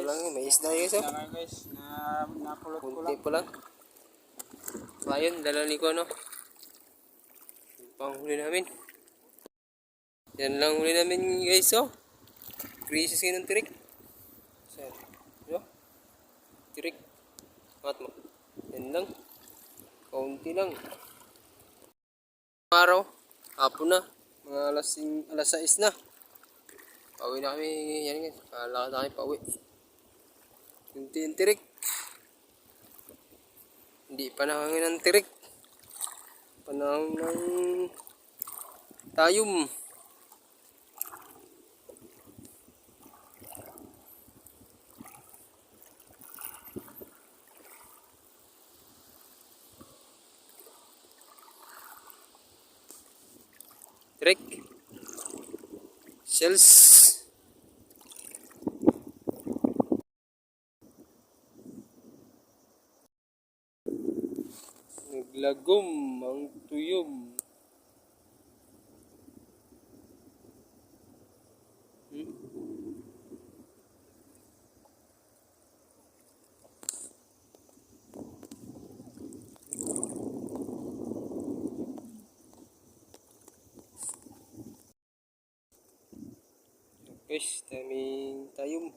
lang yun. May isda guys, oh. Kaya guys, napulot ko Kunti lang. pa lang. So, ayun, dala ni ko, no. Panghuli namin. Yan lang huli namin guys, oh. Crisis ngayon ng tirik. So, no? Tirik. Mat mo. Yan lang. Kaunti lang. Araw. Hapon na. Mga alas 6 na. Pauwi na kami. Yan guys. Kalakad na kami pauwi. Kunti yung tirik. Hindi panahon ng tirik. Panahon ng tayum. Tirik. Shells. Naglagom ang tuyom. Guys, daming tayom.